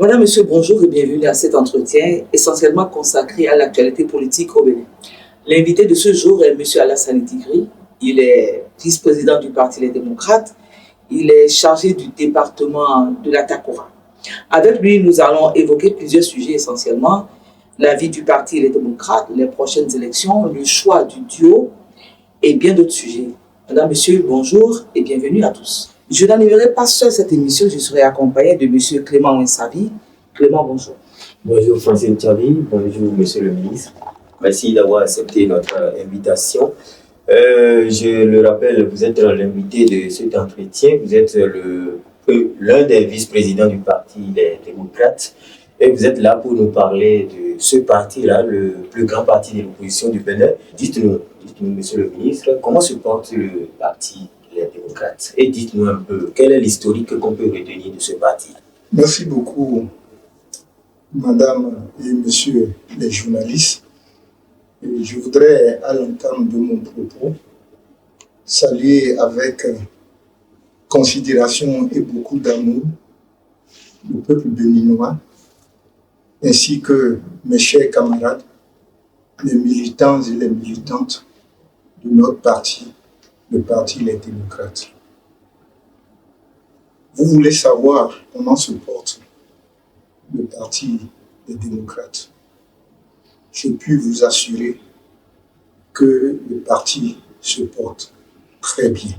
Madame, Monsieur, bonjour et bienvenue à cet entretien essentiellement consacré à l'actualité politique au Bénin. L'invité de ce jour est Monsieur Alassane Tigri. Il est vice-président du Parti Les Démocrates. Il est chargé du département de la Takora. Avec lui, nous allons évoquer plusieurs sujets essentiellement la vie du Parti Les Démocrates, les prochaines élections, le choix du duo et bien d'autres sujets. Madame, Monsieur, bonjour et bienvenue à tous. Je n'animerai pas seul cette émission, je serai accompagné de Monsieur Clément Wensavi. Clément, bonjour. Bonjour Francine Tchavi, bonjour Monsieur le ministre. Merci d'avoir accepté notre invitation. Je le rappelle, vous êtes l'invité de cet entretien. Vous êtes l'un des vice-présidents du Parti Les Démocrates. Et vous êtes là pour nous parler de ce parti-là, le plus grand parti de l'opposition du Bénin. Dites-nous, Monsieur le ministre, comment se porte le Parti Les Démocrates? Et dites-nous un peu, quel est l'historique qu'on peut retenir de ce parti? Merci beaucoup, Madame et Monsieur les journalistes. Et je voudrais, à l'entame de mon propos, saluer avec considération et beaucoup d'amour le peuple béninois, ainsi que mes chers camarades, les militants et les militantes de notre parti, le Parti Les Démocrates. Vous voulez savoir comment se porte le Parti des Démocrates. Je puis vous assurer que le parti se porte très bien.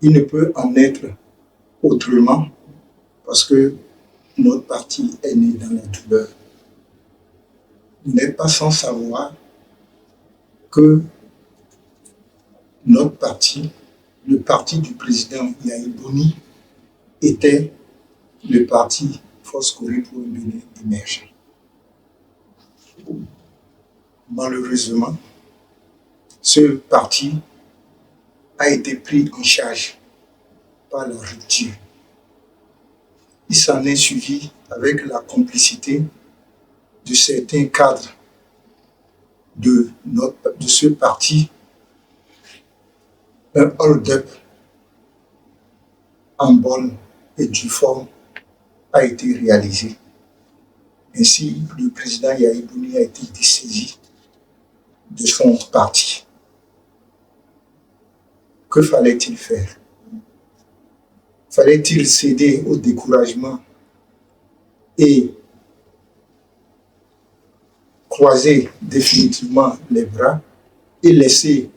Il ne peut en être autrement parce que notre parti est né dans la douleur. Vous n'êtes pas sans savoir que notre parti, le parti du président Yahi Boni, était le parti Force Corée pour un Bénin émergent. Malheureusement, ce parti a été pris en charge par la rupture. Il s'en est suivi avec la complicité de certains cadres de ce parti, un hold-up en bonne et due forme a été réalisé. Ainsi, le président Yahi Boni a été dessaisi de son parti. Que fallait-il faire? Fallait-il céder au découragement et croiser définitivement les bras et laisser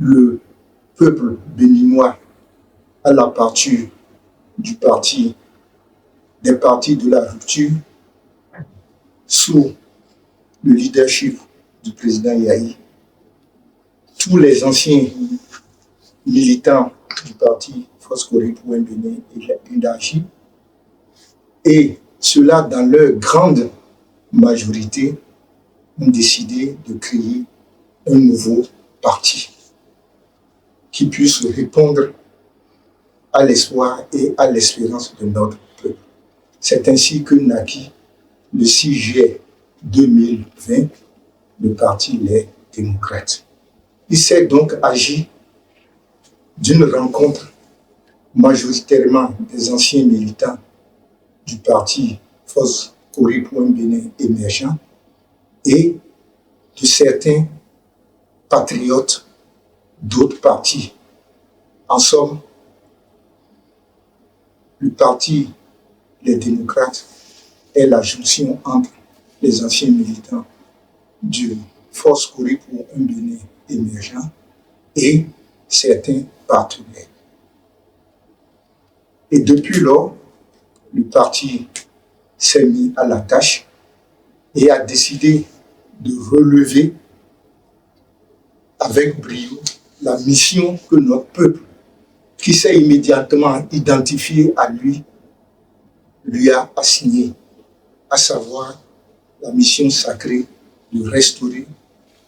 le peuple béninois à la partir du parti, des partis de la rupture, sous le leadership du président Yahi? Tous les anciens militants du parti Force Corée pour un Bénin élargi, et ceux-là, dans leur grande majorité, ont décidé de créer un nouveau parti qui puisse répondre à l'espoir et à l'espérance de notre peuple. C'est ainsi que naquit le 6 juillet 2020 le Parti Les Démocrates. Il s'est donc agi d'une rencontre majoritairement des anciens militants du parti Force Corée pour un Bénin émergent et de certains patriotes d'autres partis. En somme, le Parti Les Démocrates est la jonction entre les anciens militants du Force Corée pour un Bénin émergent et certains partenaires. Et depuis lors, le parti s'est mis à la tâche et a décidé de relever avec brio la mission que notre peuple, qui s'est immédiatement identifié à lui a assignée, à savoir la mission sacrée de restaurer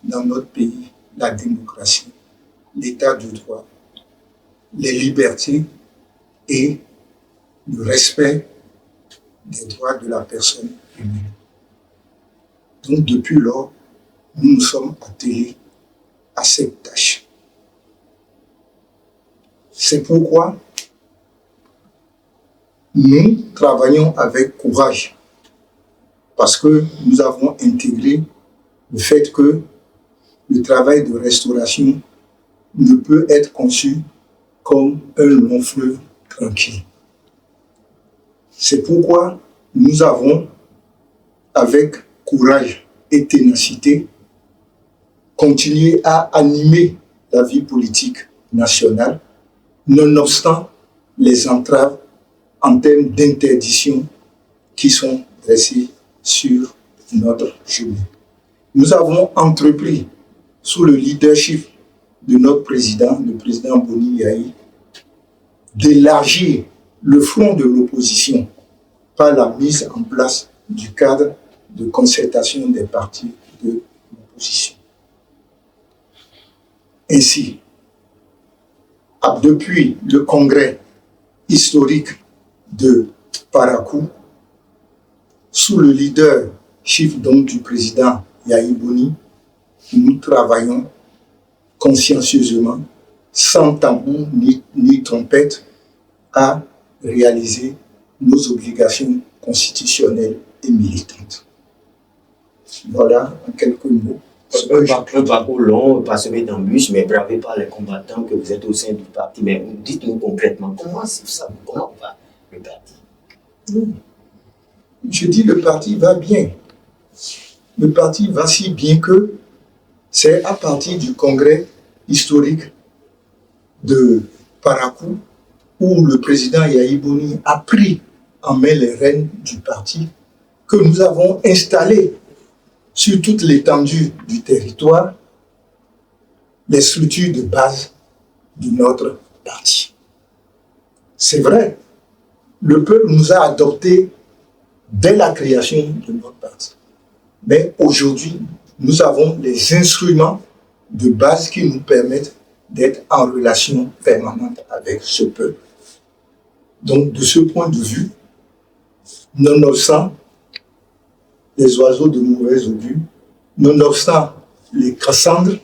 dans notre pays la démocratie, l'état de droit, les libertés et le respect des droits de la personne humaine. Donc depuis lors, nous nous sommes attelés à cette tâche. C'est pourquoi nous travaillons avec courage parce que nous avons intégré le fait que le travail de restauration ne peut être conçu comme un long fleuve tranquille. C'est pourquoi nous avons, avec courage et ténacité, continué à animer la vie politique nationale, nonobstant les entraves en termes d'interdiction qui sont dressées sur notre chemin. Nous avons entrepris, sous le leadership de notre président, le président Boni Yayi, d'élargir le front de l'opposition par la mise en place du cadre de concertation des partis de l'opposition. Ainsi, depuis le congrès historique de Parakou, sous le leadership donc du président Yayi Boni, nous travaillons consciencieusement, sans tambour ni trompette, à réaliser nos obligations constitutionnelles et militantes. Voilà en quelques mots. Un parcours long, parsemé d'embûches, mais bravé par les combattants que vous êtes au sein du parti. Mais dites-nous concrètement, comment va le parti? Je dis le parti va bien. Le parti va si bien que c'est à partir du congrès historique de Parakou où le président Yayi Boni a pris en main les rênes du parti que nous avons installé sur toute l'étendue du territoire les structures de base de notre parti. C'est vrai, le peuple nous a adoptés dès la création de notre parti. Mais aujourd'hui, nous avons les instruments de base qui nous permettent d'être en relation permanente avec ce peuple. Donc, de ce point de vue, nonobstant les oiseaux de mauvais augure, nonobstant les Cassandres,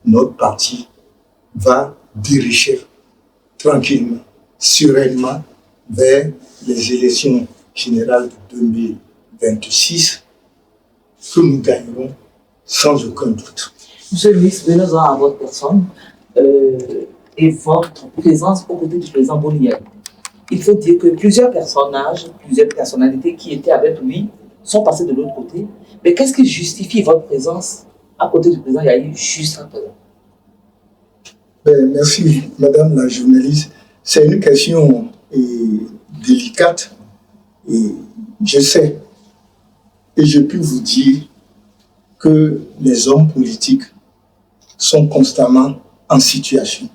notre parti va diriger tranquillement, sereinement vers les élections générales de 2026 que nous gagnerons sans aucun doute. Monsieur le ministre, venons-en à votre personne et votre présence aux côtés du président Boni Yayi. Il faut dire que plusieurs personnages, plusieurs personnalités qui étaient avec lui sont passés de l'autre côté. Mais qu'est-ce qui justifie votre présence à côté du président Yayi juste à présent? Merci, madame la journaliste. C'est une question délicate et je sais et je peux vous dire que les hommes politiques sont constamment en situation,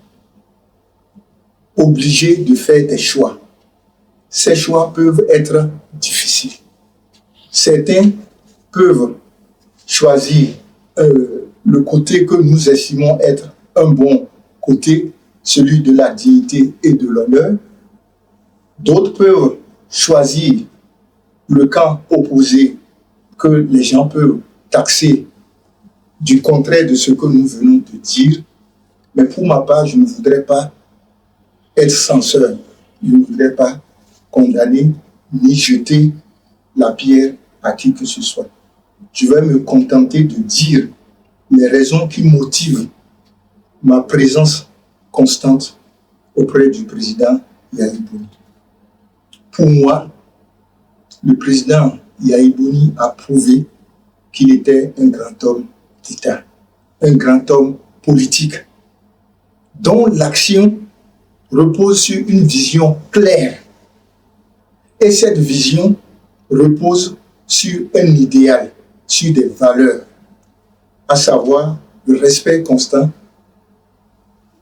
obligés de faire des choix. Ces choix peuvent être difficiles. Certains peuvent choisir le côté que nous estimons être un bon côté, celui de la dignité et de l'honneur. D'autres peuvent choisir le camp opposé que les gens peuvent taxer du contraire de ce que nous venons de dire. Mais pour ma part, je ne voudrais pas être censeur. Je ne voudrais pas condamner ni jeter la pierre à qui que ce soit. Je vais me contenter de dire les raisons qui motivent ma présence constante auprès du président Yayi Boni. Pour moi, le président Yayi Boni a prouvé qu'il était un grand homme d'État, un grand homme politique, dont l'action repose sur une vision claire. Et cette vision repose sur un idéal, sur des valeurs, à savoir le respect constant,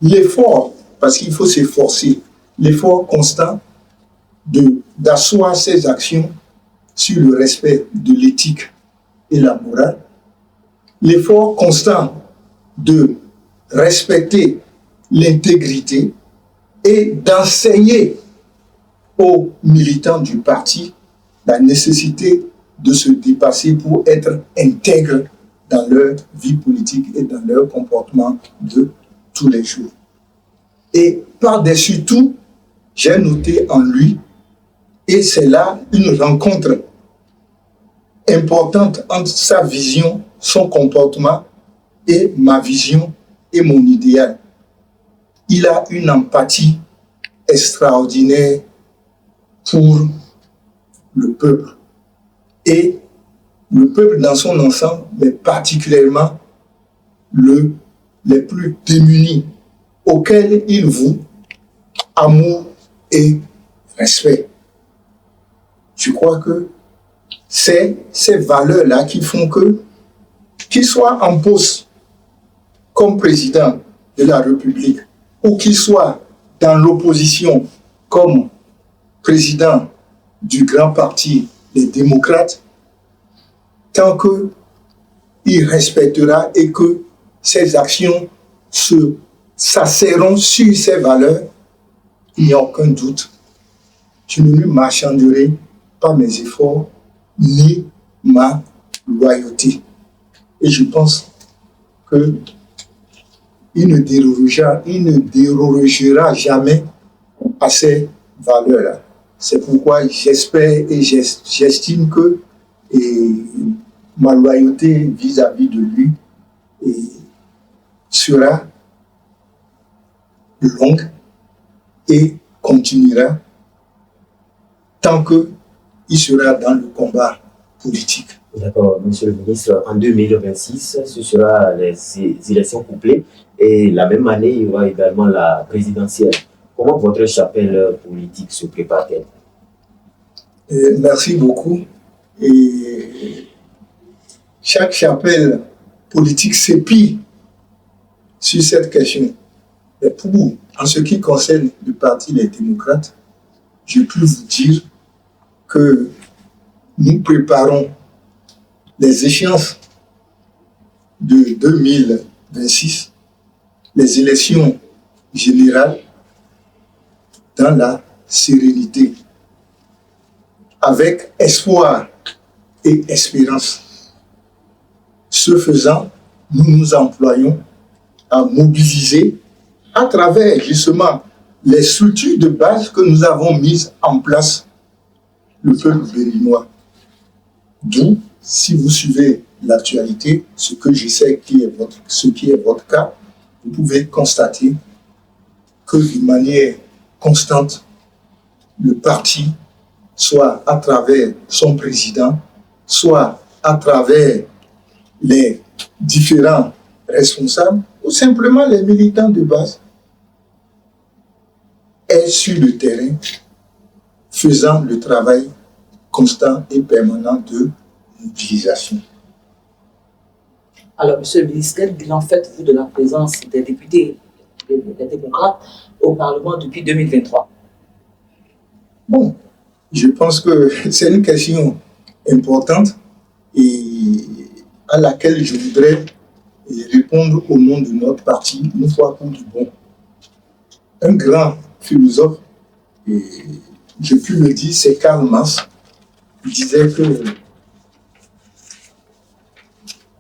l'effort, parce qu'il faut s'efforcer, l'effort constant d'asseoir ses actions sur le respect de l'éthique et la morale, l'effort constant de respecter l'intégrité et d'enseigner aux militants du parti la nécessité de se dépasser pour être intègres dans leur vie politique et dans leur comportement de tous les jours. Et par-dessus tout, j'ai noté en lui Et c'est là une rencontre importante entre sa vision, son comportement et ma vision et mon idéal. Il a une empathie extraordinaire pour le peuple. Et le peuple dans son ensemble, mais particulièrement les plus démunis, auxquels il voue amour et respect. Je crois que c'est ces valeurs-là qui font que, qu'il soit en poste comme président de la République ou qu'il soit dans l'opposition comme président du grand parti des démocrates, tant qu'il respectera et que ses actions s'asserront sur ces valeurs, il n'y a aucun doute. Je ne lui marchanderai pas mes efforts ni ma loyauté. Et je pense qu'il ne dérogera jamais à ces valeurs-là. C'est pourquoi j'espère et j'estime que ma loyauté vis-à-vis de lui sera longue et continuera tant qu'il sera dans le combat politique. D'accord, monsieur le ministre, en 2026, ce sera les élections couplées et la même année, il y aura également la présidentielle. Comment votre chapelle politique se prépare-t-elle? Merci beaucoup. Et chaque chapelle politique s'épie sur cette question. Et en ce qui concerne le Parti des démocrates, je peux vous dire que nous préparons les échéances de 2026, les élections générales, dans la sérénité, avec espoir et espérance. Ce faisant, nous nous employons à mobiliser à travers justement les structures de base que nous avons mises en place le peuple béninois. D'où, si vous suivez l'actualité, ce que je sais ce qui est votre cas, vous pouvez constater que de manière constante, le parti, soit à travers son président, soit à travers les différents responsables, ou simplement les militants de base, est sur le terrain, faisant le travail constant et permanent de mobilisation. Alors, monsieur le ministre, quel bilan faites-vous de la présence des députés des démocrates au Parlement depuis 2023? Bon, je pense que c'est une question importante et à laquelle je voudrais répondre au nom de notre parti, une fois pour tout bon. Un grand philosophe, et je puis le dire, c'est Karl Marx, qui disait que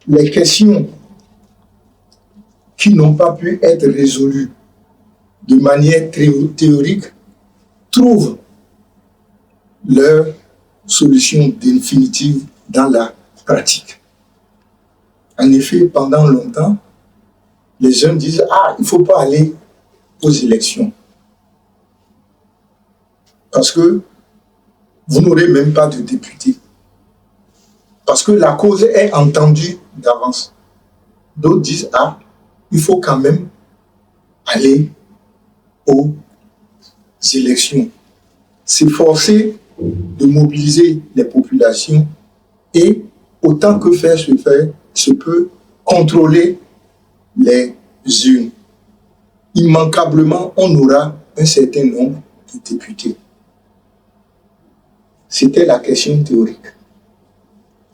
les questions qui n'ont pas pu être résolues de manière théorique trouvent leur solution définitive dans la pratique. En effet, pendant longtemps, les jeunes disent « Ah, il ne faut pas aller aux élections. Parce que vous n'aurez même pas de députés. Parce que la cause est entendue d'avance. » D'autres disent « Ah, il faut quand même aller aux élections. S'efforcer de mobiliser les populations et, autant que faire se peut, contrôler les urnes. Immanquablement, on aura un certain nombre de députés. C'était la question théorique.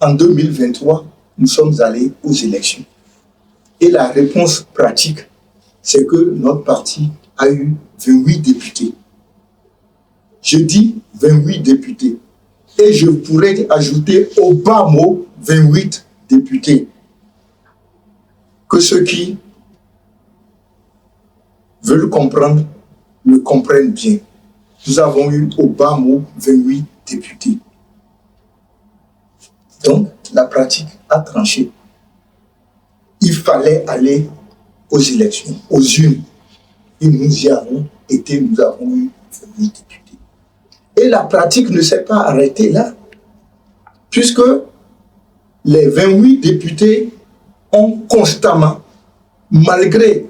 En 2023, nous sommes allés aux élections. Et la réponse pratique, c'est que notre parti a eu 28 députés. Je dis 28 députés. Et je pourrais ajouter au bas mot 28 députés. Que ceux qui veulent comprendre le comprennent bien. nous avons eu au bas mot 28 députés. Donc, la pratique a tranché. Il fallait aller aux élections, aux urnes. Et nous y avons été, nous avons eu 28 députés. Et la pratique ne s'est pas arrêtée là, puisque les 28 députés ont constamment, malgré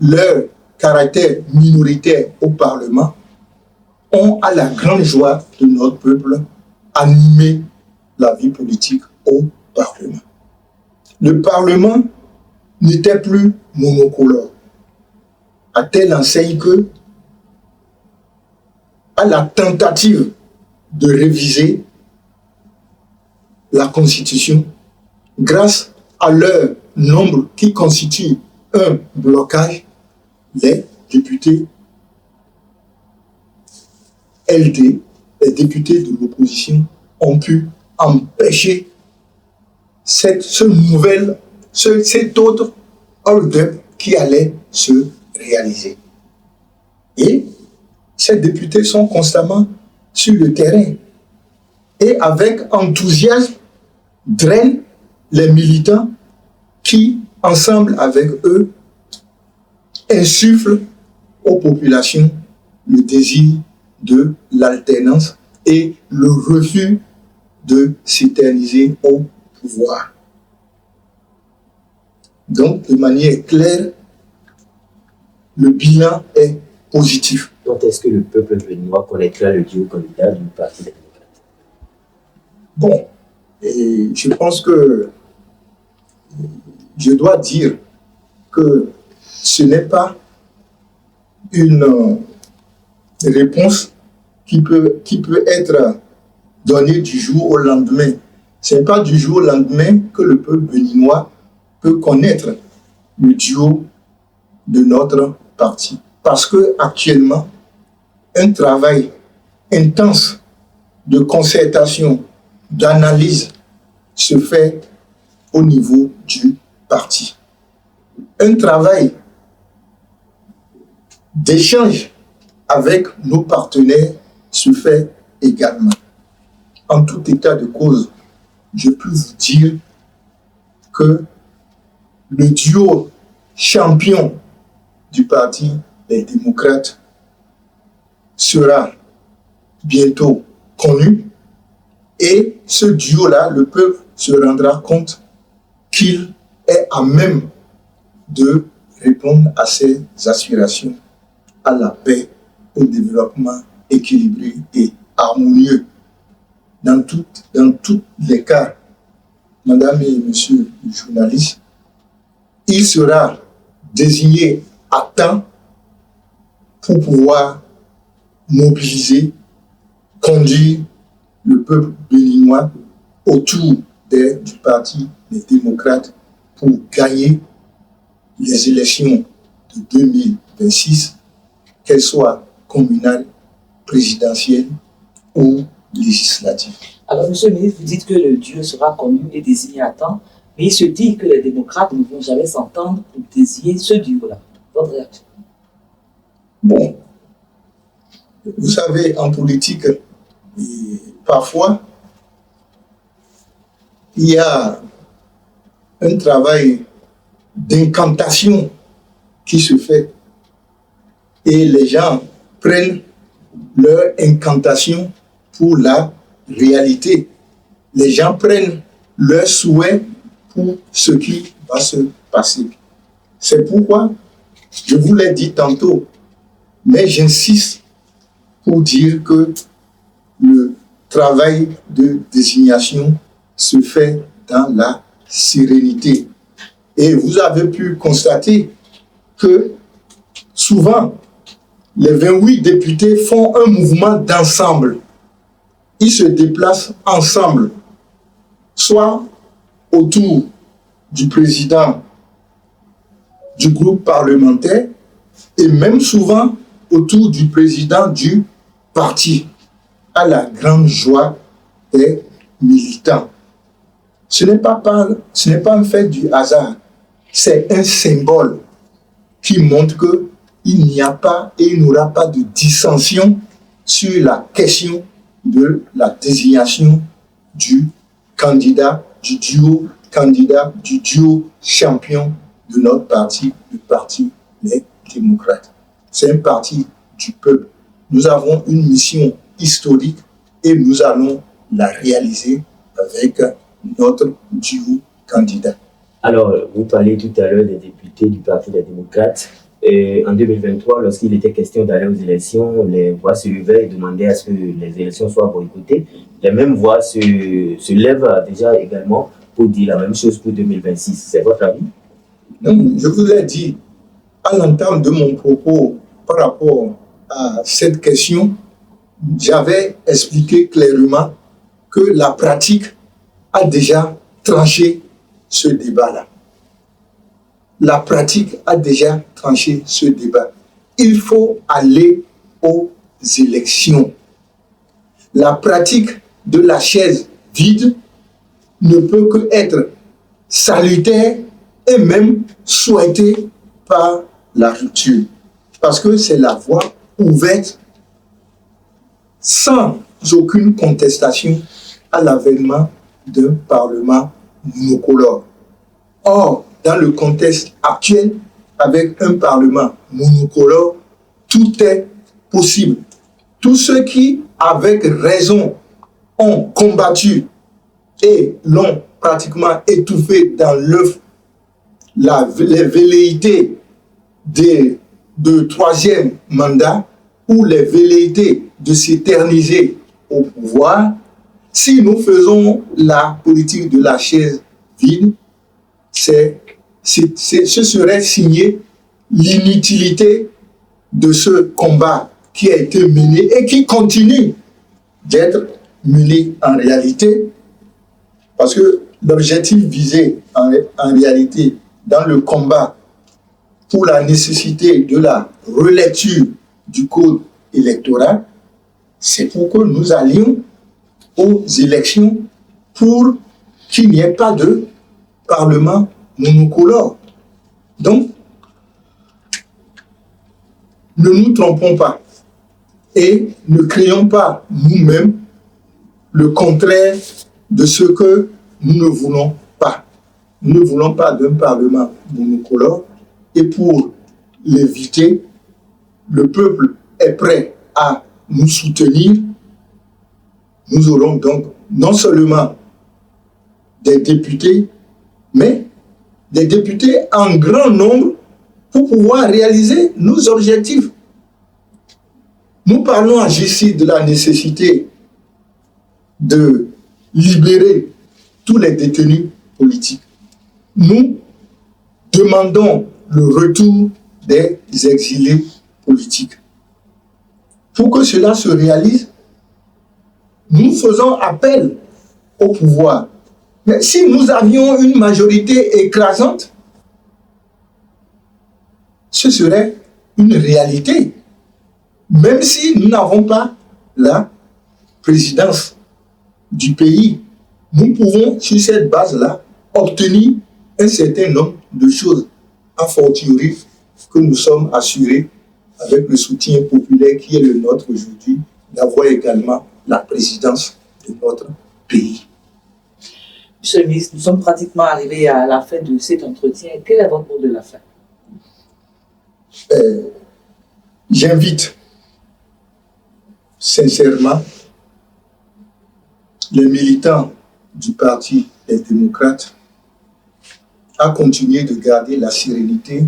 leur caractère minoritaire au Parlement, ont, à la grande joie de notre peuple, animé la vie politique au Parlement. Le Parlement n'était plus monocolore, à telle enseigne que, à la tentative de réviser la Constitution, grâce à leur nombre qui constitue un blocage, les députés LD, les députés de l'opposition, ont pu empêcher cet autre hold-up qui allait se réaliser. Et ces députés sont constamment sur le terrain et avec enthousiasme drainent les militants qui, ensemble avec eux, insufflent aux populations le désir de l'alternance et le refus de s'éterniser au pouvoir. Donc, de manière claire, le bilan est positif. Donc, est-ce que le peuple béninois connaîtra le duo candidat du Parti démocrate? Bon, et je pense que je dois dire que ce n'est pas une réponse qui peut être donnée du jour au lendemain. Ce n'est pas du jour au lendemain que le peuple béninois peut connaître le duo de notre parti. Parce qu'actuellement, un travail intense de concertation, d'analyse se fait au niveau du parti. Un travail d'échange avec nos partenaires se fait également. En tout état de cause, je peux vous dire que le duo champion du Parti des démocrates sera bientôt connu et ce duo-là, le peuple se rendra compte qu'il est à même de répondre à ses aspirations à la paix, au développement équilibré et harmonieux. Dans tous les cas, madame et monsieur les journalistes, il sera désigné à temps pour pouvoir mobiliser, conduire le peuple béninois autour du Parti des démocrates pour gagner les élections de 2026, qu'elles soient communales, présidentielles ou législatives. Alors, monsieur le ministre, vous dites que le duo sera connu et désigné à temps, mais il se dit que les démocrates ne vont jamais s'entendre pour désigner ce duo-là. Votre réaction? Bon, vous savez, en politique, parfois, il y a un travail d'incantation qui se fait et les gens prennent leur incantation pour la réalité. Les gens prennent leur souhait pour ce qui va se passer. C'est pourquoi, je vous l'ai dit tantôt, mais j'insiste pour dire que le travail de désignation se fait dans la sérénité. Et vous avez pu constater que souvent, les 28 députés font un mouvement d'ensemble. Ils se déplacent ensemble, soit autour du président du groupe parlementaire et même souvent autour du président du parti, à la grande joie des militants. Ce n'est pas un fait du hasard, c'est un symbole qui montre qu'il n'y a pas et il n'y aura pas de dissension sur la question de la désignation du candidat, du duo champion de notre parti, le Parti Les Démocrates. C'est un parti du peuple. Nous avons une mission historique et nous allons la réaliser avec notre duo candidat. Alors, vous parlez tout à l'heure des députés du Parti des démocrates. En 2023, lorsqu'il était question d'aller aux élections, les voix se levaient et demandaient à ce que les élections soient boycottées. Les mêmes voix se lèvent déjà également pour dire la même chose pour 2026. C'est votre avis? Non, je vous ai dit, à l'entame de mon propos par rapport à cette question, j'avais expliqué clairement que la pratique a déjà tranché ce débat-là. La pratique a déjà tranché ce débat. Il faut aller aux élections. La pratique de la chaise vide ne peut que être salutaire et même souhaitée par la rupture. Parce que c'est la voie ouverte, sans aucune contestation, à l'avènement d'un Parlement monocolore. Or, dans le contexte actuel, avec un Parlement monocolore, tout est possible. Tous ceux qui, avec raison, ont combattu et l'ont pratiquement étouffé dans l'œuf les velléités de troisième mandat ou les velléités de s'éterniser au pouvoir, si nous faisons la politique de la chaise vide, ce serait signer l'inutilité de ce combat qui a été mené et qui continue d'être mené en réalité, parce que l'objectif visé en réalité dans le combat pour la nécessité de la relecture du code électoral, c'est pour que nous allions aux élections pour qu'il n'y ait pas de Parlement monocolore. Donc, ne nous trompons pas et ne créons pas nous-mêmes le contraire de ce que nous ne voulons pas. Nous ne voulons pas d'un Parlement monocolore et pour l'éviter, le peuple est prêt à nous soutenir. Nous aurons donc non seulement des députés, mais des députés en grand nombre pour pouvoir réaliser nos objectifs. Nous parlons ici de la nécessité de libérer tous les détenus politiques. Nous demandons le retour des exilés politiques. Pour que cela se réalise, nous faisons appel au pouvoir. Mais si nous avions une majorité écrasante, ce serait une réalité. Même si nous n'avons pas la présidence du pays, nous pouvons, sur cette base-là, obtenir un certain nombre de choses, a fortiori que nous sommes assurés, avec le soutien populaire qui est le nôtre aujourd'hui, d'avoir également la présidence de notre pays. Monsieur le ministre, nous sommes pratiquement arrivés à la fin de cet entretien. Quel est votre mot de la fin? J'invite sincèrement les militants du Parti des démocrates à continuer de garder la sérénité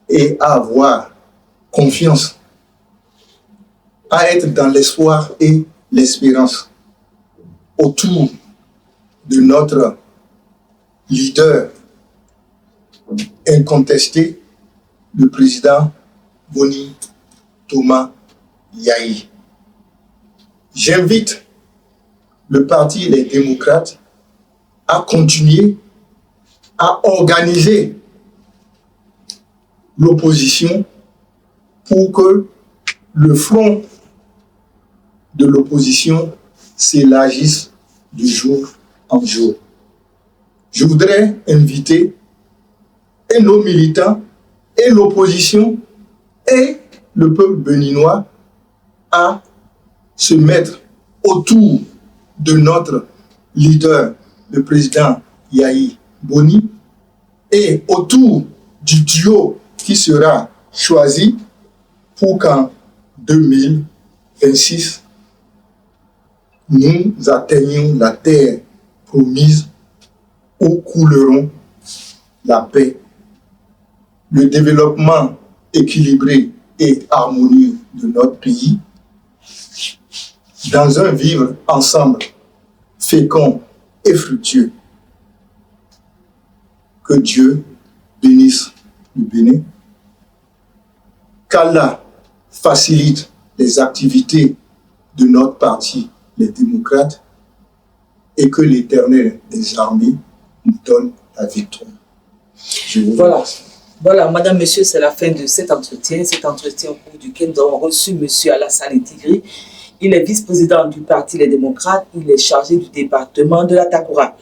et à avoir confiance, à être dans l'espoir et l'espérance autour de notre leader incontesté, le président Boni Thomas Yahi. J'invite le Parti des démocrates à continuer à organiser l'opposition pour que le front de l'opposition s'élargisse de jour en jour. Je voudrais inviter et nos militants, et l'opposition, et le peuple béninois à se mettre autour de notre leader, le président Yahi Boni, et autour du duo qui sera choisi pour qu'en 2026, nous atteignions la terre promise où couleront la paix, le développement équilibré et harmonieux de notre pays, dans un vivre ensemble fécond et fructueux. Que Dieu bénisse le Bénin, qu'Allah facilite les activités de notre parti, les démocrates, et que l'Éternel des armées nous donne la victoire. Voilà, madame, monsieur, c'est la fin de cet entretien au cours duquel nous avons reçu monsieur Alassane Tigri. Il est vice-président du parti Les Démocrates, il est chargé du département de la Takora.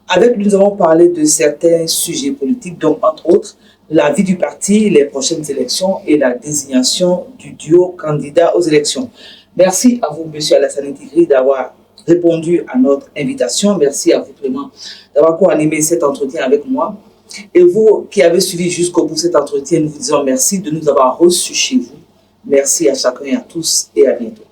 Avec lui, nous avons parlé de certains sujets politiques, donc entre autres, la vie du parti, les prochaines élections et la désignation du duo candidat aux élections. Merci à vous, monsieur Alassane Tigri, d'avoir répondu à notre invitation. Merci à vous, Clément, d'avoir co-animé cet entretien avec moi. Et vous qui avez suivi jusqu'au bout cet entretien, nous vous disons merci de nous avoir reçus chez vous. Merci à chacun et à tous et à bientôt.